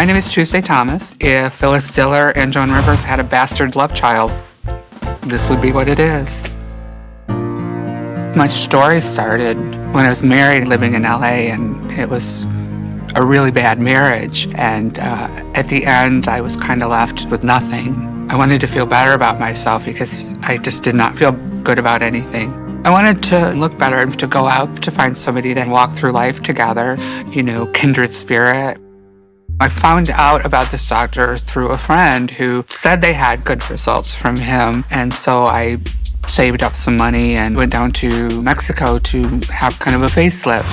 My name is Tuesday Thomas. If Phyllis Diller and Joan Rivers had a bastard love child, this would be what it is. My story started when I was married, living in LA, and it was a really bad marriage. And at the end, I was kind of left with nothing. I wanted to feel better about myself because I just did not feel good about anything. I wanted to look better and to go out to find somebody to walk through life together, kindred spirit. I found out about this doctor through a friend who said they had good results from him. And so I saved up some money and went down to Mexico to have kind of a facelift.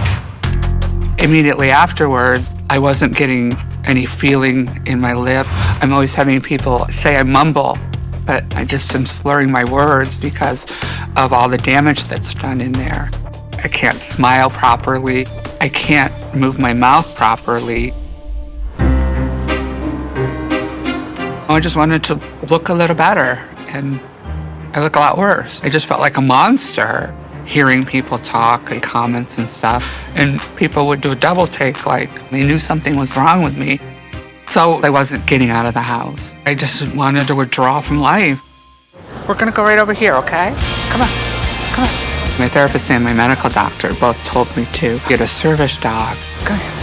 Immediately afterwards, I wasn't getting any feeling in my lip. I'm always having people say I mumble, but I just am slurring my words because of all the damage that's done in there. I can't smile properly. I can't move my mouth properly. I just wanted to look a little better, and I look a lot worse. I just felt like a monster hearing people talk and comments and stuff, and people would do a double take like they knew something was wrong with me. So I wasn't getting out of the house. I just wanted to withdraw from life. We're gonna go right over here, okay? Come on. My therapist and my medical doctor both told me to get a service dog. Go ahead.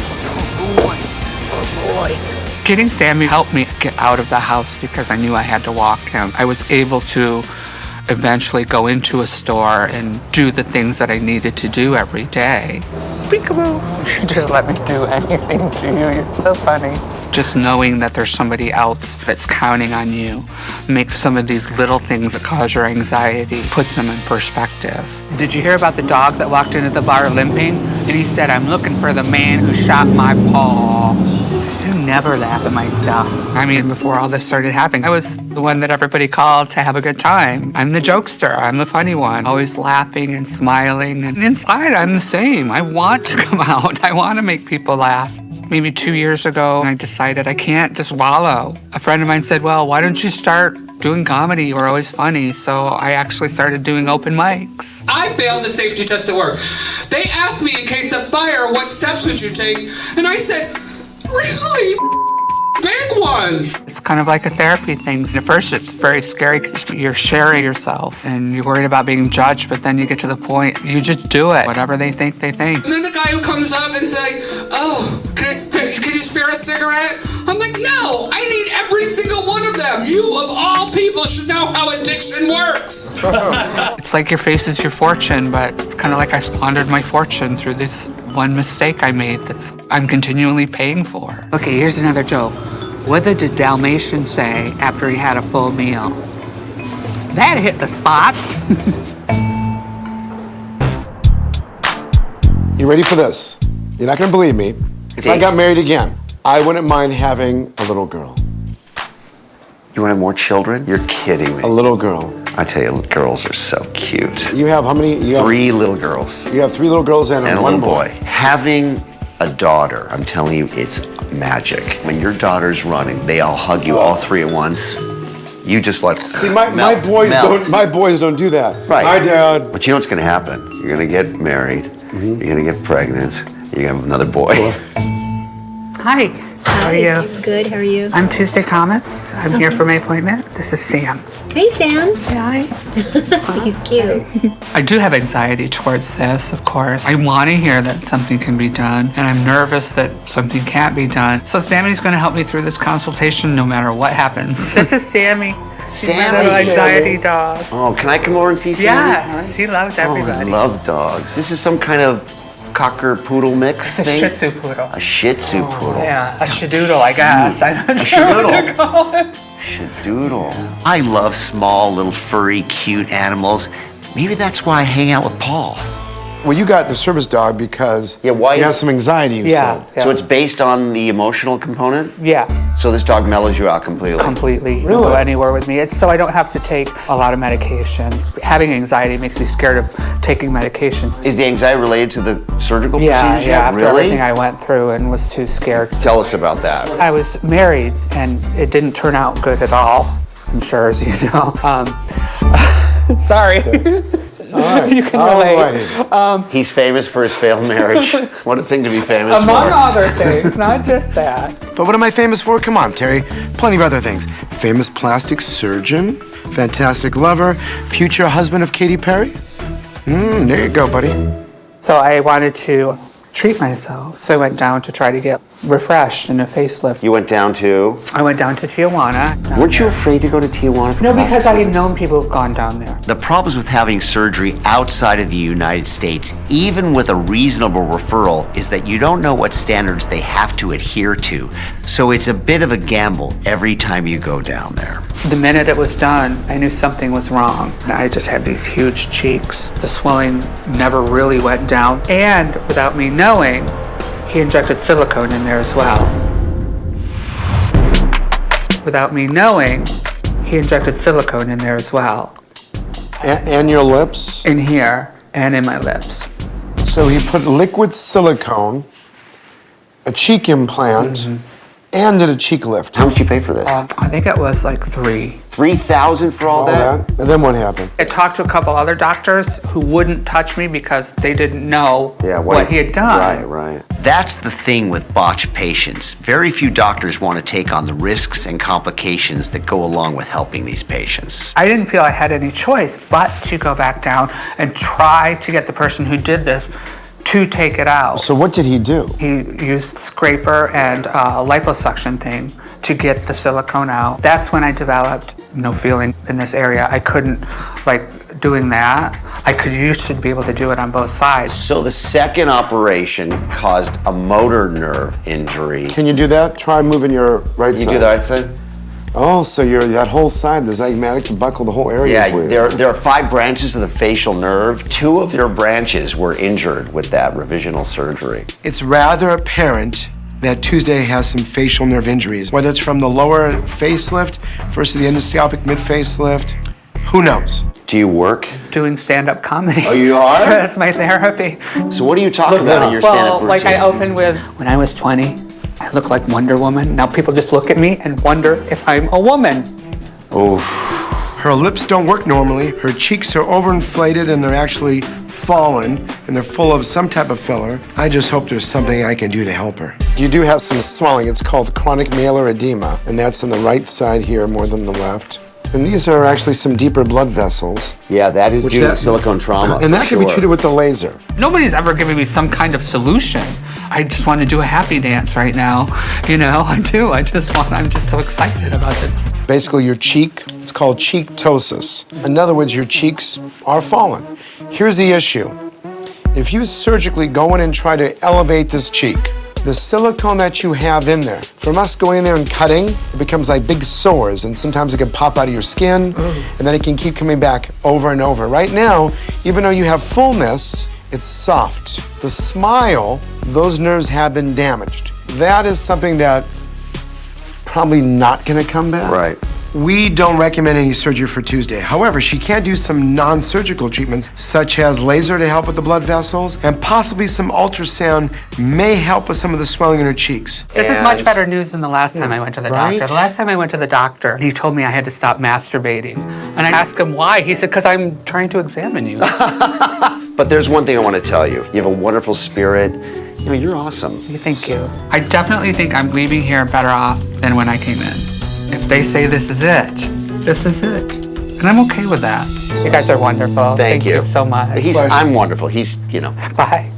Oh boy. Getting Sammy helped me get out of the house because I knew I had to walk him. I was able to eventually go into a store and do the things that I needed to do every day. Peekaboo. You just let me do anything to you. You're so funny. Just knowing that there's somebody else that's counting on you makes some of these little things that cause your anxiety, puts them in perspective. Did you hear about the dog that walked into the bar limping? And he said, "I'm looking for the man who shot my paw." You never laugh at my stuff. I mean, before all this started happening, I was the one that everybody called to have a good time. I'm the jokester. I'm the funny one, always laughing and smiling. And inside, I'm the same. I want to come out. I want to make people laugh. Maybe 2 years ago, I decided I can't just wallow. A friend of mine said, "Well, why don't you start doing comedy? You're always funny." So I actually started doing open mics. I failed the safety test at work. They asked me in case of fire, what steps would you take? And I said, really big ones. It's kind of like a therapy thing. At first, it's very scary because you're sharing yourself and you're worried about being judged, but then you get to the point, you just do it. Whatever they think, they think. And then the guy who comes up and is like, "Oh, can you spare a cigarette?" I'm like, "No, I need every single one of them. You, of all people, should know how addiction works." It's like your face is your fortune, but it's kind of like I squandered my fortune through this one mistake I made that I'm continually paying for. Okay, here's another joke. What did the Dalmatian say after he had a full meal? That hit the spots. You ready for this? You're not gonna believe me. If I got married again, I wouldn't mind having a little girl. You want to have more children? You're kidding me. A little girl. I tell you, girls are so cute. You have how many? You have 3 little girls. You have 3 little girls and a one little boy. Having a daughter, I'm telling you, it's magic. When your daughter's running, they all hug you, all 3 at once. You just like See, my boys don't do that. Right. Hi, Dad. But you know what's going to happen? You're going to get married. You're going to get pregnant. You're going to have another boy. Hi, how are you? Good, how are you? I'm Tuesday Thomas. I'm here for my appointment. This is Sam. Hey, Sam. Hi. He's cute. I do have anxiety towards this, of course. I want to hear that something can be done, and I'm nervous that something can't be done. So Sammy's going to help me through this consultation no matter what happens. This is Sammy. She's my little anxiety dog. Oh, can I come over and see Sammy? Yeah, she loves everybody. Oh, I love dogs. This is some kind of cocker poodle mix thing? A Shih Tzu poodle. A Shih Tzu poodle. Yeah, a shadoodle, I guess. I'm not sure what to call it. Shadoodle. I love small, little, furry, cute animals. Maybe that's why I hang out with Paul. Well, you got the service dog because you have some anxiety, you said. Yeah. So it's based on the emotional component? Yeah. So this dog mellows you out completely? Completely. Really? Go anywhere with me. It's so I don't have to take a lot of medications. Having anxiety makes me scared of taking medications. Is the anxiety related to the surgical procedures? Yeah, after really? everything I went through and was too scared. Tell us about that. I was married and it didn't turn out good at all, I'm sure, as you know. Sorry. right. You can relate. Alrighty. He's famous for his failed marriage. What a thing to be famous Among for. other things, not just that. But what am I famous for? Come on, Terry. Plenty of other things. Famous plastic surgeon, fantastic lover, future husband of Katy Perry. There you go, buddy. So I wanted to treat myself. So I went down to try to get refreshed in a facelift. You went down to? I went down to Tijuana. Weren't you afraid to go to Tijuana for No, plastic because I surgery? had known people who've gone down there. The problems with having surgery outside of the United States, even with a reasonable referral, is that you don't know what standards they have to adhere to. So it's a bit of a gamble every time you go down there. The minute it was done, I knew something was wrong. I just had these huge cheeks. The swelling never really went down. And without me knowing, he injected silicone in there as well. Without me knowing, he injected silicone in there as well. And your lips. In here and in my lips. So he put liquid silicone, a cheek implant, and did a cheek lift. How much you pay for this? I think it was like 3. $3,000 for all that? And then what happened? I talked to a couple other doctors who wouldn't touch me because they didn't know what he had done. Right. That's the thing with botched patients. Very few doctors want to take on the risks and complications that go along with helping these patients. I didn't feel I had any choice but to go back down and try to get the person who did this to take it out. So what did he do? He used scraper and a liposuction thing to get the silicone out. That's when I developed no feeling in this area. I couldn't, doing that. Used to be able to do it on both sides. So the second operation caused a motor nerve injury. Can you do that? Try moving your right side. You do that side? Oh, so that whole side, the zygomatic to buckle, the whole area is Yeah, weird. there are 5 branches of the facial nerve. 2 of their branches were injured with that revisional surgery. It's rather apparent that Tuesday has some facial nerve injuries, whether it's from the lower facelift versus the endoscopic mid-facelift. Who knows? Do you work? Doing stand-up comedy. Oh, you are? That's my therapy. So what do you talk about in your stand-up routine? I opened with, when I was 20, I looked like Wonder Woman. Now people just look at me and wonder if I'm a woman. Oh. Her lips don't work normally. Her cheeks are overinflated and they're actually fallen and they're full of some type of filler. I just hope there's something I can do to help her. You do have some swelling. It's called chronic malar edema, and that's on the right side here more than the left. And these are actually some deeper blood vessels. Yeah, that is due to the silicone trauma. And that can be treated with the laser. Nobody's ever given me some kind of solution. I just want to do a happy dance right now. I do. I'm just so excited about this. Basically, your cheek, it's called cheek ptosis. In other words, your cheeks are fallen. Here's the issue. If you surgically go in and try to elevate this cheek, the silicone that you have in there, from us going in there and cutting, it becomes like big sores, and sometimes it can pop out of your skin, and then it can keep coming back over and over. Right now, even though you have fullness, it's soft. The smile, those nerves have been damaged. That is something that probably not gonna come back. Right. We don't recommend any surgery for Tuesday. However, she can do some non-surgical treatments, such as laser to help with the blood vessels, and possibly some ultrasound may help with some of the swelling in her cheeks. This is much better news than the last time I went to the Right? doctor. The last time I went to the doctor, he told me I had to stop masturbating. And I asked him why. He said, because I'm trying to examine you. But there's one thing I want to tell you. You have a wonderful spirit. You're awesome. Thank you. I definitely think I'm leaving here better off than when I came in. If they say this is it, this is it. And I'm okay with that. You guys are wonderful. Thank you. You so much. I'm wonderful. He's, Bye.